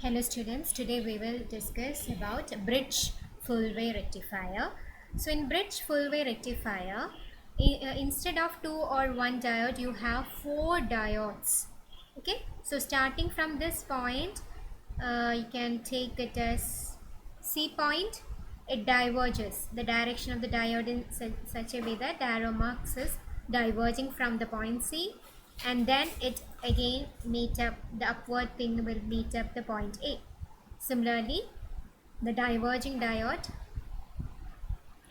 Hello students, today we will discuss about bridge full way rectifier. So in bridge full way rectifier, instead of 2 or 1 diode, you have 4 diodes. Okay, so starting from this point, you can take it as C point. It diverges the direction of the diode in such a way that the arrow marks is diverging from the point C, and then it again meet up, the upward thing will meet up the point A. Similarly, the diverging diode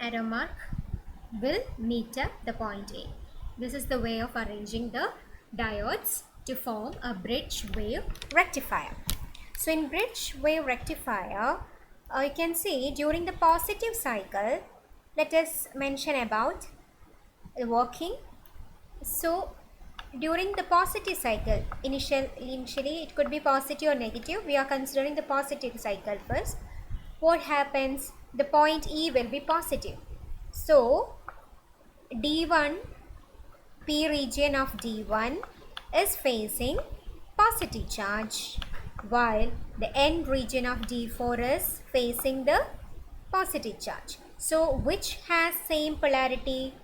arrow mark will meet up the point A. This is the way of arranging the diodes to form a bridge wave rectifier. So in bridge wave rectifier, you can see during the positive cycle, let us mention about the working. So during the positive cycle, initially it could be positive or negative. We are considering the positive cycle first. What happens? The point E will be positive. So D1, P region of D1 is facing positive charge, while the N region of D4 is facing the positive charge. So which has same polarity?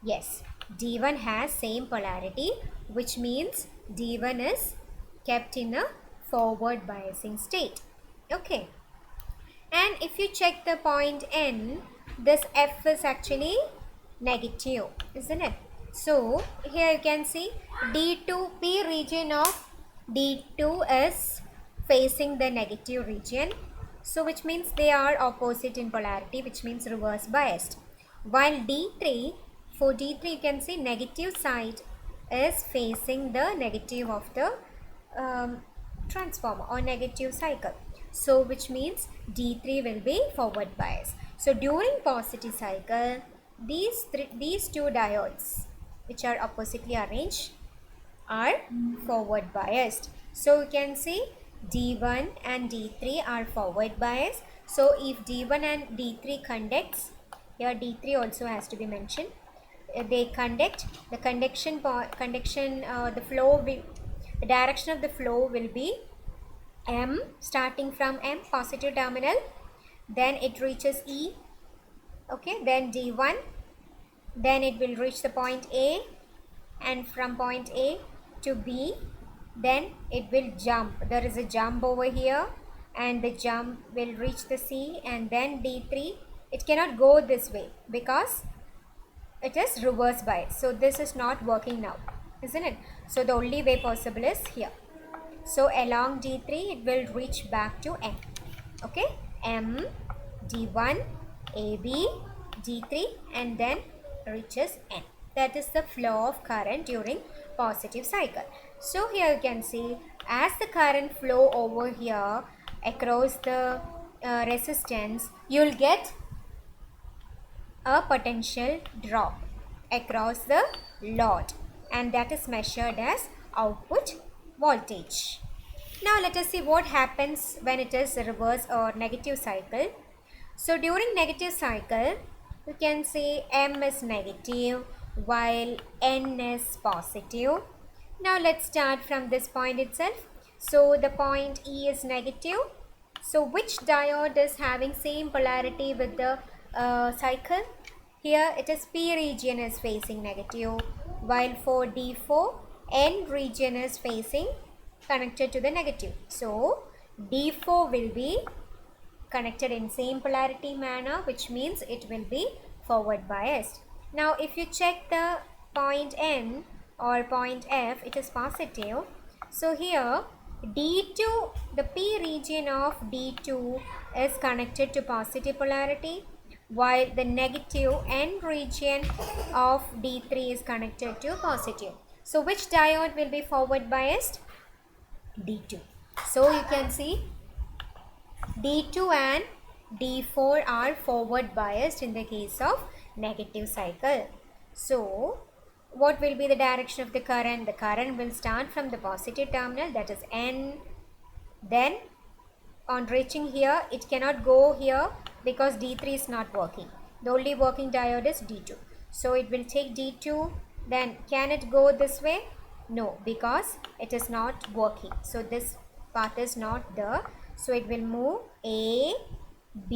Yes, D1 has same polarity, which means D1 is kept in a forward biasing state. Okay. And if you check the point N, this F is actually negative, isn't it? So here you can see D2, P region of D2 is facing the negative region. So which means they are opposite in polarity, which means reverse biased. While D3, for D3 you can see negative side is facing the negative of the transformer or negative cycle. So which means D3 will be forward bias. So during positive cycle, these two diodes which are oppositely arranged are forward biased. So you can see D1 and D3 are forward biased. So if D1 and D3 conducts, here D3 also has to be mentioned. They conduct, the the flow will, the direction of the flow will be M, starting from M, positive terminal, then it reaches E, okay, then D1, then it will reach the point A, and from point A to B, then it will jump. There is a jump over here, and the jump will reach the C, and then D3. It cannot go this way because it is reverse bias. So this is not working now, isn't it? So the only way possible is here. So along D3 it will reach back to M. Okay, M, D1, AB, D3, and then reaches N. That is the flow of current during positive cycle. So here you can see as the current flow over here across the resistance, you will get a potential drop across the load, and that is measured as output voltage. Now let us see what happens when it is a reverse or negative cycle. So during negative cycle, you can say M is negative while N is positive. Now let's start from this point itself. So the point E is negative. So which diode is having same polarity with the cycle? Here it is P region is facing negative, while for D4 N region is facing connected to the negative. So D4 will be connected in same polarity manner, which means it will be forward biased. Now if you check the point N or point F, it is positive. So here D2, the P region of D2 is connected to positive polarity, while the negative N region of D3 is connected to positive. So which diode will be forward biased? D2. So you can see D2 and D4 are forward biased in the case of negative cycle. So what will be the direction of the current? The current will start from the positive terminal, that is N. Then on reaching here, it cannot go here because D3 is not working. The only working diode is D2. So it will take D2. Then can it go this way? No, because it is not working. So this path is not there. So it will move A, B,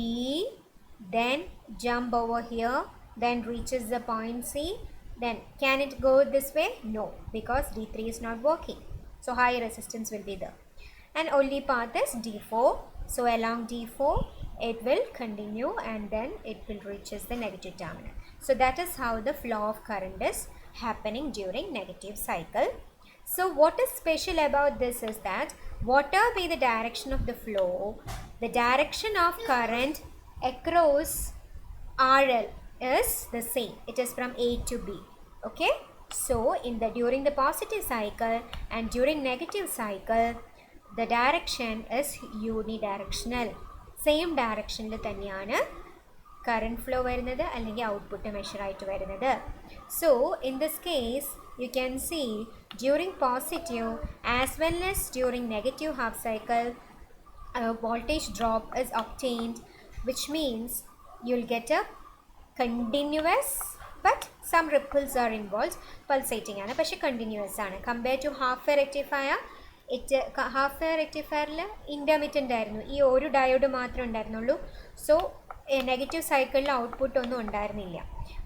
then jump over here, then reaches the point C. Then can it go this way? No, because D3 is not working. So high resistance will be there. And only path is D4. So along D4 it will continue and then it will reaches the negative terminal. So that is how the flow of current is happening during negative cycle. So what is special about this is that whatever be the direction of the flow, the direction of current across RL is the same. It is from A to B. Okay. So during the positive cycle and during negative cycle, the direction is unidirectional. Same direction le thaniyana current flow varunathu allengi output measure aayittu varunathu. So in this case you can see during positive as well as during negative half cycle voltage drop is obtained, which means you'll get a continuous but some ripples are involved, pulsating ആണ് പക്ഷെ continuous ആണ്. Compared to half wave rectifier, half wave rectifier intermittent ആയിരുന്നു, ഈ ഒരു diode മാത്രമേ ഉണ്ടായിരുന്നുള്ളൂ. So negative cycle output ഒന്നും ഉണ്ടായിരുന്നില്ല.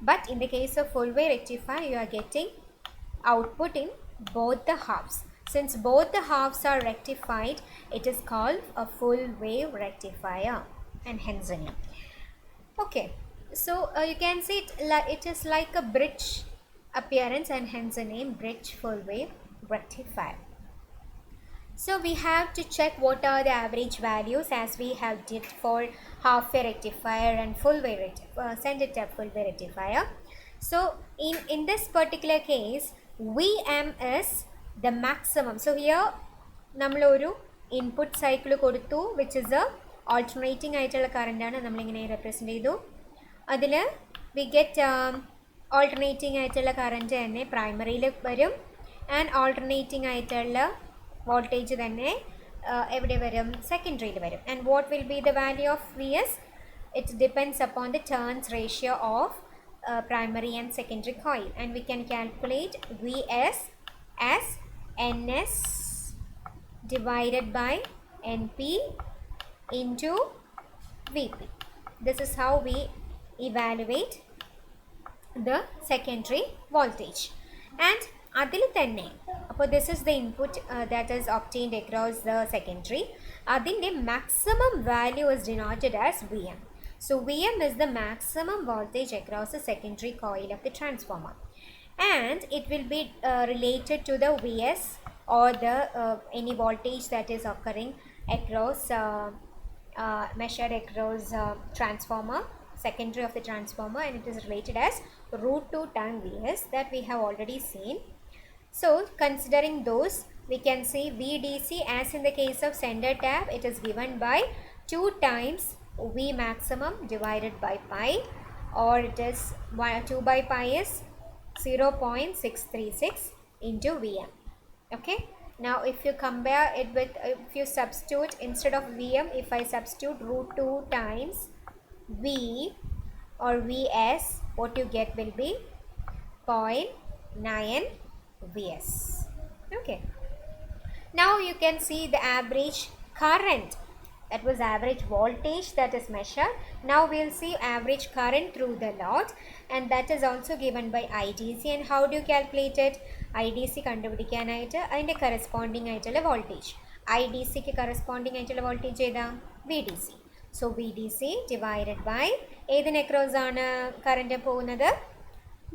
But in the case of full wave rectifier you are getting output in both the halves. Since both the halves are rectified, it is called a full wave rectifier and hence the name. Okay, so you can see it is like a bridge appearance and hence the name bridge full wave rectifier. So we have to check what are the average values as we have did for half wave rectifier and full wave center tap full wave rectifier. So in this particular case Vm is the maximum. So here നമ്മൾ ഒരു input cycle കൊടുത്തു, which is a alternating ആയിട്ടുള്ള current ആണ് നമ്മൾ ഇങ്ങനെ represent ചെയ്തു. അതിൽ we get alternating ആയിട്ടുള്ള current തന്നെ പ്രൈമറിയിൽ വരും and alternating ആയിട്ടുള്ള voltage തന്നെ എവിടെ വരും? സെക്കൻഡറിയിൽ വരും. And what will be the value of Vs? It depends upon the turns ratio of primary and secondary coil, and we can calculate Vs as Ns divided by Np into Vp. This is how we evaluate the secondary voltage. And adil thanne, this is the input that is obtained across the secondary. Adinte maximum value is denoted as Vm. So Vm is the maximum voltage across the secondary coil of the transformer, and it will be related to the Vs or the any voltage that is occurring across measured across transformer, secondary of the transformer, and it is related as root 2 times Vs that we have already seen. So considering those, we can see VDC as in the case of center tap, it is given by 2 times V maximum divided by pi, or it is 2 by pi is 0.636 into Vm. Okay, now if you compare it with, if you substitute instead of Vm, if I substitute root 2 times V or Vs, what you get will be 0.9 Vs. Okay, now you can see the average current, that was average voltage that is measured. Now we will see average current through the load, and that is also given by IDC. And how do you calculate it? IDC കണ്ടുപിടിക്കാനായിട്ട് അതിൻ്റെ corresponding ആയിട്ടുള്ള voltage, IDCക്ക് corresponding ആയിട്ടുള്ള voltage ഏതാ? VDC. So VDC divided by ഏതിന് across ആണ് current പോകുന്നത്?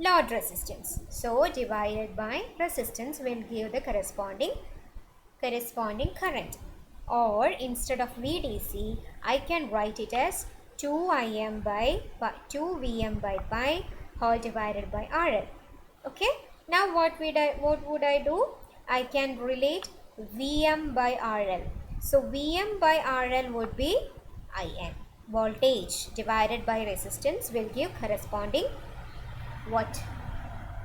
Load resistance. So divided by resistance will give the corresponding current. Or instead of VDC, I can write it as 2Im by 2Vm by pi whole divided by RL. Okay, now what would I do? I can relate Vm by RL. So Vm by RL would be Im. Voltage divided by resistance will give corresponding what?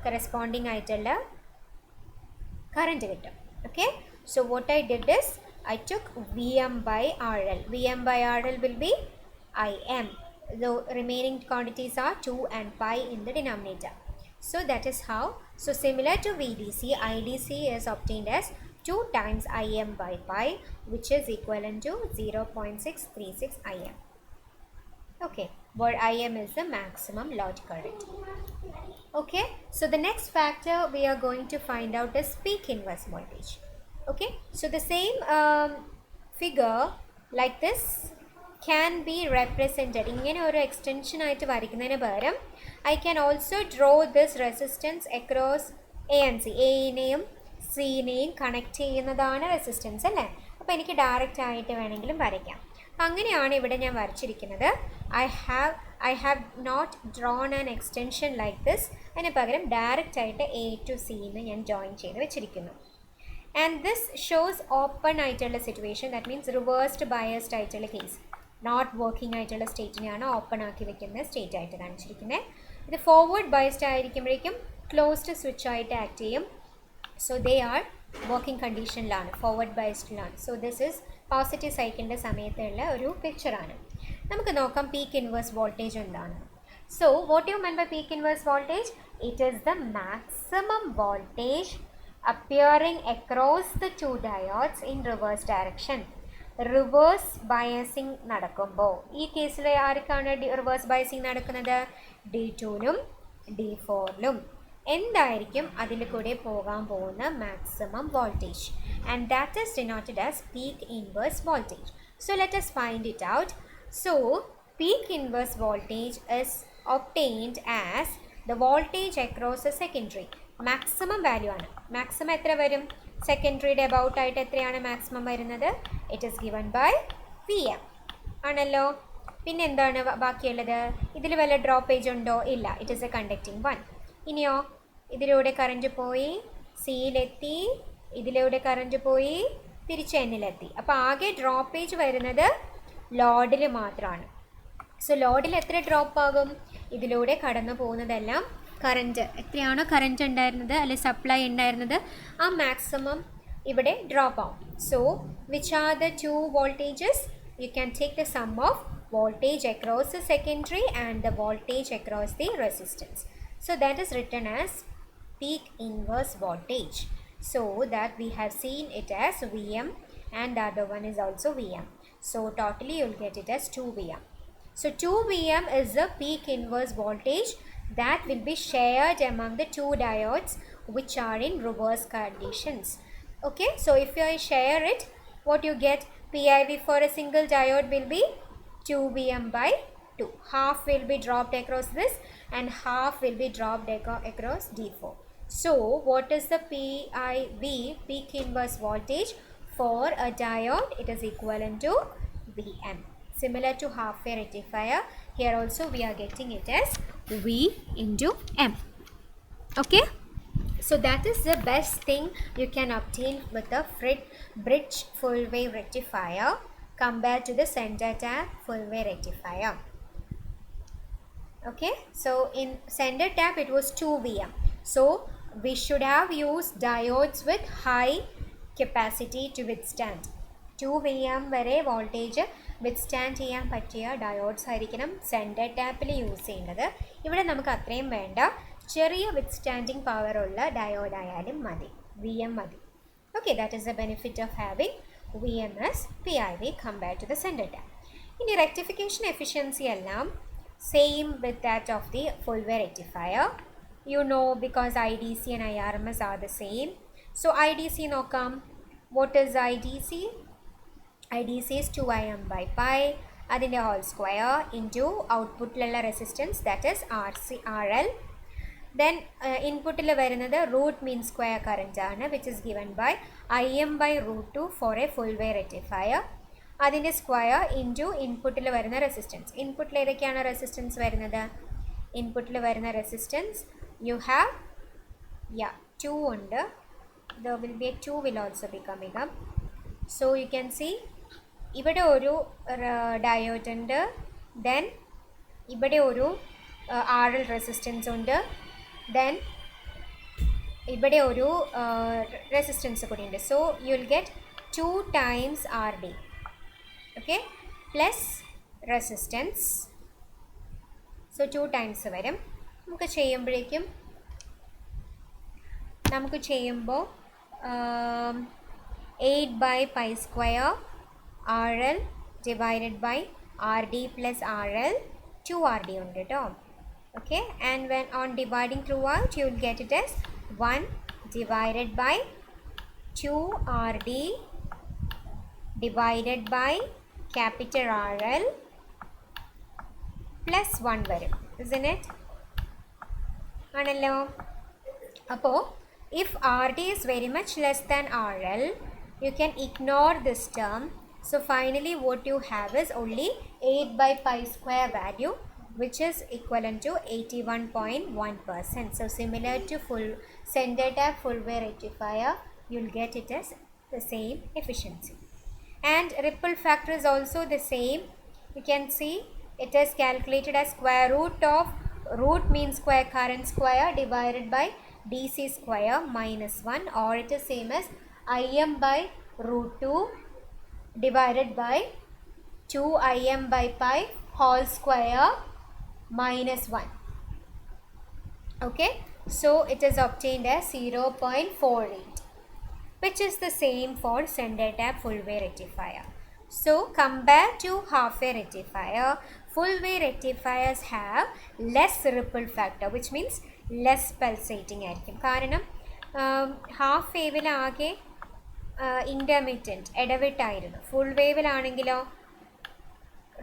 Corresponding ആയിട്ടുള്ള current കിട്ടും. Okay, so what I did is I took Vm by RL. Vm by RL will be Im. The remaining quantities are 2 and pi in the denominator. So that is how. So similar to VDC, IDC is obtained as 2 times Im by pi, which is equivalent to 0.636 Im. Okay, where Im is the maximum load current. Okay, so the next factor we are going to find out is peak inverse voltage. Okay, so the same figure like this can be represented ഇങ്ങനെ ഒരു extension ആയിട്ട് വരയ്ക്കുന്നതിന് പകരം I can also draw this resistance across A and C. എനെയും സിനെയും connect ചെയ്യുന്നതാണ് resistance അല്ലേ? അപ്പോൾ എനിക്ക് ഡയറക്റ്റ് ആയിട്ട് വേണമെങ്കിലും വരയ്ക്കാം. അങ്ങനെയാണ് ഇവിടെ ഞാൻ വരച്ചിരിക്കുന്നത്. I have not drawn an extension like this. അതിന് പകരം ഡയറക്റ്റ് ആയിട്ട് A to C എന്ന് ഞാൻ ജോയിൻ ചെയ്ത് വെച്ചിരിക്കുന്നു. And this shows open ആയിട്ടുള്ള situation, that means reversed biased ആയിട്ടുള്ള കേസ്. നോട്ട് വർക്കിംഗ് ആയിട്ടുള്ള സ്റ്റേറ്റിനെയാണ് ഓപ്പൺ ആക്കി വെക്കുന്ന സ്റ്റേറ്റ് ആയിട്ട് കാണിച്ചിരിക്കുന്നത്. ഇത് ഫോർവേഡ് ബയസ്ഡ് ആയിരിക്കുമ്പോഴേക്കും ക്ലോസ്ഡ് സ്വിച്ച് ആയിട്ട് ആക്ട് ചെയ്യും. സോ ദേ ആർ വർക്കിംഗ് കണ്ടീഷനിലാണ്, ഫോർവേഡ് ബയസ്ഡിലാണ്. സോ ദിസ് ഈസ് പോസിറ്റീവ് സൈക്കിളിൻ്റെ സമയത്തുള്ള ഒരു പിക്ചറാണ്. നമുക്ക് നോക്കാം പീക്ക് ഇൻവേഴ്സ് വോൾട്ടേജ് എന്താണ്. So what you mean by peak inverse voltage? It is the maximum voltage appearing across the two diodes in reverse direction. Reverse biasing നടക്കുമ്പോൾ ഈ കേസിൽ ആർക്കാണ് റിവേഴ്സ് ബയസിങ് നടക്കുന്നത്? D2ലും D4ലും എന്തായിരിക്കും അതിൽ കൂടെ പോകാൻ പോകുന്ന maximum voltage? And that is denoted as peak inverse voltage. So let us find it out. So peak inverse voltage is obtained as the voltage across a secondary. Maximum value ആണ്. Maximum എത്ര വരും? സെക്കൻഡറിയുടെ about ആയിട്ട് എത്രയാണ് maximum വരുന്നത്? It is given by VM ആണല്ലോ. പിന്നെ എന്താണ് ബാക്കിയുള്ളത്? ഇതിൽ വല്ല ഡ്രോപ്പേജ് ഉണ്ടോ? ഇല്ല. It is A conducting one. ഇനിയോ ഇതിലൂടെ കറണ്ട് പോയി സിയിലെത്തി, ഇതിലൂടെ കറണ്ട് പോയി തിരിച്ച് എന്നിലെത്തി. അപ്പോൾ ആകെ ഡ്രോപ്പേജ് വരുന്നത് ലോഡിൽ മാത്രമാണ്. സോ ലോഡിൽ എത്ര ഡ്രോപ്പ് ആകും? ഇതിലൂടെ കടന്നു പോകുന്നതെല്ലാം കറൻറ്റ് എത്രയാണോ കറൻറ്റ് ഉണ്ടായിരുന്നത് അല്ലെ സപ്ലൈ ഉണ്ടായിരുന്നത് ആ മാക്സിമം ഇവിടെ ഡ്രോപ്പ് ആവും. So which are the two voltages? You can take the sum of voltage across the secondary and the voltage across the resistance. So that is written as peak inverse voltage. So that we have seen it as VM and the other one is also VM. So totally you'll get it as 2 VM. So 2 VM is the peak inverse voltage that will be shared among the two diodes which are in reverse conditions. Okay, so if you share it, what you get? PIV for a single diode will be 2 VM by 2. Half will be dropped across this and half will be dropped across D4. So what is the PIV, peak inverse voltage, for a diode? It is equivalent to VM. Similar to half wave rectifier, here also we are getting it as V into M. Okay, so that is the best thing you can obtain with the bridge full wave rectifier compared to the center tap full wave rectifier. Okay, so in center tap it was 2 VM. So we should have used diodes with high capacity to withstand. 2 VM വരെ voltage withstand ചെയ്യാൻ പറ്റിയ diodes ആയിരിക്കണം centre ടാപ്പിൽ use ചെയ്യുന്നത്. ഇവിടെ നമുക്ക് അത്രയും വേണ്ട, ചെറിയ വിത്ത്സ്റ്റാൻഡിങ് പവറുള്ള ഡയോഡായാലും മതി, VM മതി. Okay, that is the benefit of having VMS PIV compared to the centre tap. ഇനി റെക്ടിഫിക്കേഷൻ എഫിഷ്യൻസി എല്ലാം same with that of the full way rectifier. You know, because IDC and IRMS are the same. So IDC നോക്കാം. What is IDC? IDC is 2Im by pi അതിൻ്റെ whole square into ഔട്ട്പുട്ടിലുള്ള resistance that is RL. Then ഇൻപുട്ടിൽ വരുന്നത് root mean square current ആണ് which is given by IM by √2 for a full way rectifier. അതിൻ്റെ square into ഇൻപുട്ടിൽ വരുന്ന resistance. ഇൻപുട്ടിൽ ഏതൊക്കെയാണ് റെസിസ്റ്റൻസ് വരുന്നത്? ഇൻപുട്ടിൽ വരുന്ന റെസിസ്റ്റൻസ് you have 2 ഉണ്ട്. there will be a 2 will also be coming up. So you can see ഇവിടെ ഒരു ഡയോഡ് ഉണ്ട്, ദെൻ ഇവിടെ ഒരു RL റെസിസ്റ്റൻസ് ഉണ്ട്, ദെൻ ഇവിടെ ഒരു റെസിസ്റ്റൻസ് കൂടി ഉണ്ട്. So you will get 2 times RD, okay, plus resistance. So 2 times വരും. നമുക്ക് ചെയ്യുമ്പോൾ 8 by pi square RL divided by RD plus RL, 2 RD ഉണ്ട് ട്ടോ. Okay, and when on dividing throughout, you will get it as 1 divided by 2 RD divided by capital RL plus 1 വരും, isn't it? ആണല്ലോ. അപ്പോൾ if RD is very much less than RL, you can ignore this term. So finally what you have is only 8 by pi square value, which is equivalent to 81.1%. So similar to full center tap full wave rectifier, you'll get it as the same efficiency. And ripple factor is also the same. You can see it is calculated as square root of, root means square current square, divided by DC square minus 1, or it is same as Im by root 2 divided by 2 Im by pi whole square minus 1. Okay, so it is obtained as 0.48, which is the same for center tap full wave rectifier. So compared to half wave rectifier, full wave rectifiers have less ripple factor, which means less pulsating ആയിരിക്കും. കാരണം half വേവിലാകെ intermittent ഇടവിട്ടായിരുന്നു. Full വേവിലാണെങ്കിലോ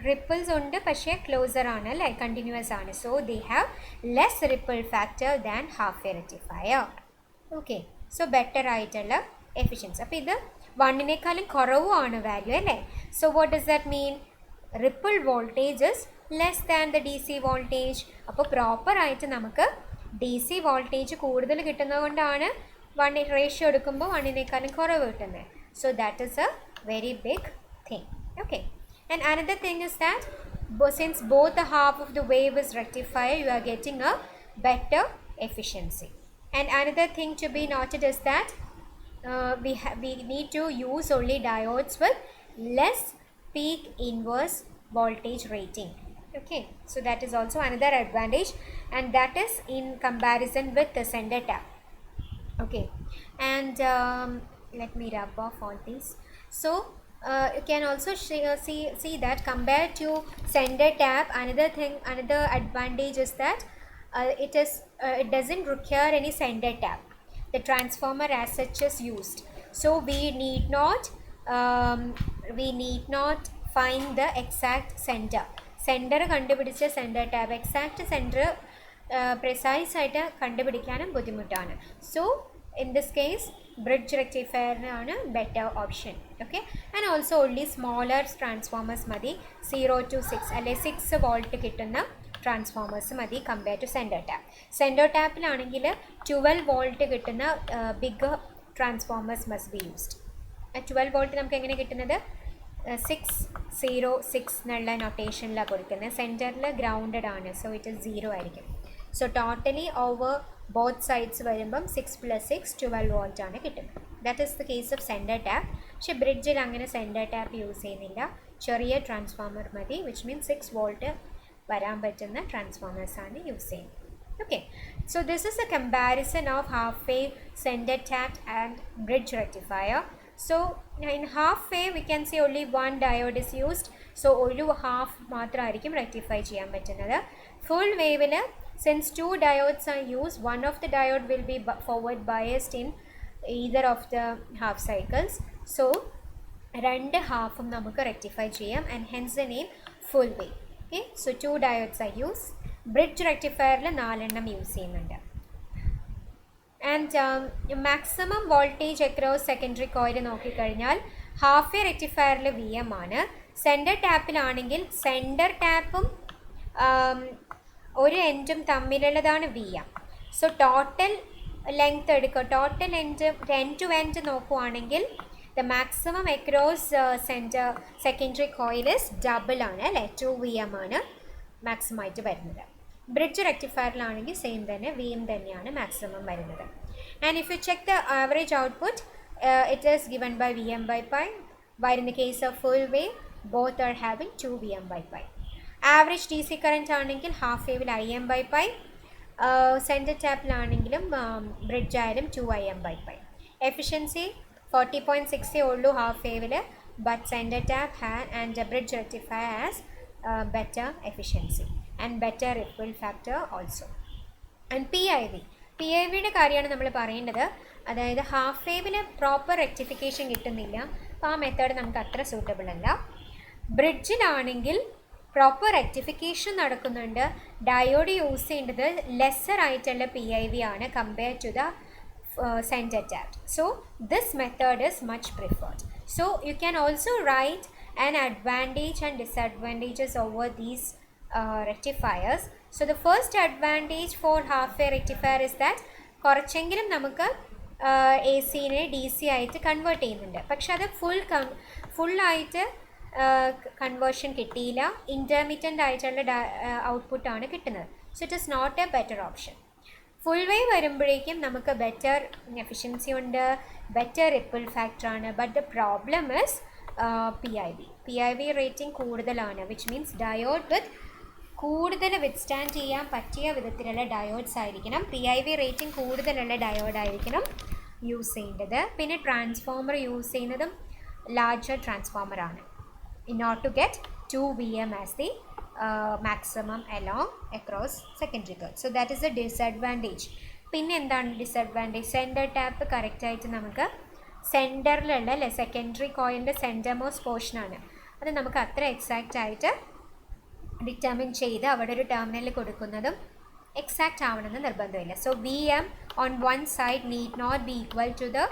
ripples ഉണ്ട്, പക്ഷേ closer ആണ് അല്ലേ, continuous ആണ്. So they have less ripple factor than half way rectifier. Okay, so better ആയിട്ടുള്ള efficiency. അപ്പോൾ ഇത് 1നേക്കാളും കുറവുമാണ് വാല്യൂ അല്ലേ. So what does that mean? Ripple voltage is less than the DC voltage. അപ്പോൾ പ്രോപ്പറായിട്ട് നമുക്ക് DC വോൾട്ടേജ് കൂടുതൽ കിട്ടുന്നത് കൊണ്ടാണ് റേഷ്യോ എടുക്കുമ്പോൾ 1നേക്കാളും കുറവ് കിട്ടുന്നത്. So that is a very big thing. Okay, and another thing is that since both the half of the wave is rectifier, you are getting a better efficiency. And another thing to be noted is that we need to use only diodes with less peak inverse voltage rating. Okay, so that is also another advantage, and that is in comparison with the center tap. Okay, and let me rub off all these. So you can also see that compared to center tap, another advantage is that it doesn't require any center tap. The transformer as such is used, so we need not find the exact center കണ്ടുപിടിച്ച center tap exact center precise ആയിട്ട് കണ്ടുപിടിക്കാനും ബുദ്ധിമുട്ടാണ്. So in this case bridge rectifier ആണ് better option. Okay, and also only smaller transformers മതി, 0 to 6 അല്ലെ 6 volt കിട്ടുന്ന transformers മതി compare to centre tap. Centre ടാപ്പിലാണെങ്കിൽ 12 വോൾട്ട് കിട്ടുന്ന big transformers must be used. 12 volt നമുക്ക് എങ്ങനെ കിട്ടുന്നത്? 606 എന്നുള്ള നൊട്ടേഷനിലാണ് കൊടുക്കുന്നത്. സെൻറ്ററിൽ ഗ്രൗണ്ടഡ് ആണ്, സോ ഇറ്റ് ഇസ് 0 ആയിരിക്കും. So totally over both sides വരുമ്പം 6 + 6 12 വോൾട്ട് ആണ് കിട്ടുന്നത്. That is the case of centre tap. പക്ഷേ ബ്രിഡ്ജിൽ അങ്ങനെ സെൻറ്റർ ടാപ്പ് യൂസ് ചെയ്യുന്നില്ല, ചെറിയ ട്രാൻസ്ഫോമർ മതി, വിച്ച് മീൻസ് 6 വോൾട്ട് വരാൻ പറ്റുന്ന ട്രാൻസ്ഫോമേഴ്സാണ് യൂസ് ചെയ്യുന്നത്. Okay, so this is a comparison of half wave, center tap and bridge rectifier. So in half wave we can say only one diode is used, so only half മാത്രമായിരിക്കും rectify ചെയ്യാൻ പറ്റുന്നത്. Full wave since 2 diodes are used, one of the diode will be forward biased in either of the half cycles, so രണ്ട് ഹാഫും നമുക്ക് rectify ചെയ്യാം, and hence the name full wave. Okay, so 2 diodes are used. Bridge rectifier 4 use ചെയ്യുന്നുണ്ട്. And maximum voltage across secondary coil നോക്കിക്കഴിഞ്ഞാൽ half way റെക്ടിഫയറിൽ VM ആണ്. Centre ടാപ്പിലാണെങ്കിൽ centre ടാപ്പും ഒരു എൻഡും തമ്മിലുള്ളതാണ് VM. സോ ടോട്ടൽ ലെങ്ത് എടുക്കുക, ടോട്ടൽ എൻഡ് ടു എൻഡ് നോക്കുവാണെങ്കിൽ the maximum across centre secondary coil is double ആണ് അല്ലേ, 2 VM ആണ് മാക്സിമം ആയിട്ട് വരുന്നത്. ബ്രിഡ്ജ് റെക്ടിഫയറിലാണെങ്കിൽ സെയിം തന്നെ VM തന്നെയാണ് മാക്സിമം വരുന്നത്. And if you check the average output it is given by VM/pi, while in the case of full wave both are having 2 VM/pi. Average DC current ആണെങ്കിൽ half വേവിൽ IM/pi, centre ടാപ്പിലാണെങ്കിലും bridge ആയാലും 2 IM/pi. Efficiency 40.6 ഉള്ളൂ half വേവിൽ, but centre tap and bridge rectifier has better efficiency and better ripple factor also. And P I വിയുടെ കാര്യമാണ് നമ്മൾ പറയേണ്ടത്. അതായത് ഹാഫ് വേവിൽ പ്രോപ്പർ റെക്ടിഫിക്കേഷൻ കിട്ടുന്നില്ല, അപ്പോൾ ആ മെത്തേഡ് നമുക്ക് അത്ര സൂട്ടബിൾ അല്ല. ബ്രിഡ്ജിലാണെങ്കിൽ പ്രോപ്പർ റെക്ടിഫിക്കേഷൻ നടക്കുന്നുണ്ട്. ഡയോഡ് യൂസ് ചെയ്യേണ്ടത് ലെസ്സർ ആയിട്ടുള്ള പി ഐ വി ആണ് compare to the center tap. So this method is much preferred. So you can also write an advantage and disadvantages over these rectifiers. So the first advantage for half wave rectifier is that കുറച്ചെങ്കിലും നമുക്ക് A സിനെ D C ആയിട്ട് convert ചെയ്യുന്നുണ്ട്. പക്ഷെ അത് ഫുള്ളായിട്ട് conversion കിട്ടിയില്ല, intermediate ആയിട്ടുള്ള ഔട്ട്പുട്ടാണ് കിട്ടുന്നത്. So it is not a better option. Full wave വരുമ്പോഴേക്കും നമുക്ക് ബെറ്റർ എഫിഷ്യൻസി ഉണ്ട്, ബെറ്റർ റിപ്പിൾ ഫാക്ടറാണ്. But the problem is P I V rating കൂടുതലാണ്, വിച്ച് മീൻസ് ഡയോഡ് വിത്ത് കൂടുതൽ വിത്ത്സ്റ്റാൻഡ് ചെയ്യാൻ പറ്റിയ വിധത്തിലുള്ള ഡയോഡ്സ് ആയിരിക്കണം, പി ഐ വി റേറ്റിംഗ് കൂടുതലുള്ള ഡയോഡായിരിക്കണം യൂസ് ചെയ്യേണ്ടത്. പിന്നെ ട്രാൻസ്ഫോമർ യൂസ് ചെയ്യുന്നതും larger ട്രാൻസ്ഫോമറാണ് in order to get 2 VM as the maximum along across secondary coil. So that is a disadvantage. പിന്നെ എന്താണ് ഡിസഡ്വാൻറ്റേജ്? സെൻറ്റർ ടാപ്പ് കറക്റ്റായിട്ട് നമുക്ക് സെൻറ്ററിലുള്ള സെക്കൻഡറി കോയിലിൻ്റെ സെൻറ്റർ മോസ്റ്റ് പോർഷനാണ്, അത് നമുക്ക് അത്ര എക്സാക്റ്റ് ആയിട്ട് ഡിറ്റർമിൻ ചെയ്ത് അവിടെ ഒരു ടെർമിനൽ കൊടുക്കുന്നതും എക്സാക്റ്റ് ആവണമെന്ന് നിർബന്ധമില്ല. So V M on one side need not be equal to the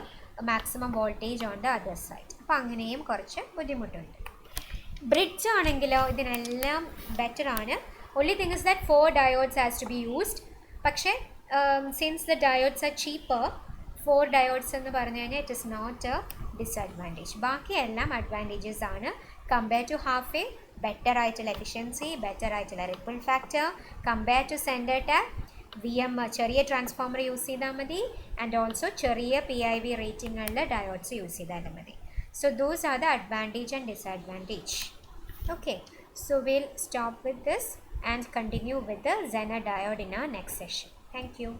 maximum voltage on the other side. അപ്പോൾ അങ്ങനെയും കുറച്ച് ബുദ്ധിമുട്ടുണ്ട്. ബ്രിഡ്ജ് ആണെങ്കിലോ ഇതിനെല്ലാം ബെറ്റർ ആണ്. only thing is that 4 diodes has to be used. പക്ഷേ since the diodes are cheaper, 4 diodes എന്ന് പറഞ്ഞു കഴിഞ്ഞാൽ it is not a disadvantage. ബാക്കി എല്ലാം അഡ്വാൻറ്റേജസ് ആണ്. Compare to half wave better ആയിട്ടുള്ള എഫിഷ്യൻസി, ബെറ്റർ ആയിട്ടുള്ള ripple factor. Compare to centre tap V M ചെറിയ ട്രാൻസ്ഫോമർ യൂസ് ചെയ്താൽ മതി, ആൻഡ് ഓൾസോ ചെറിയ പി ഐ വി റേറ്റിംഗുള്ള ഡയോഡ്സ് യൂസ് ചെയ്താലും മതി. So those are the advantage and disadvantage. Okay, so we'll stop with this and continue with the Zener diode in our next session. Thank you.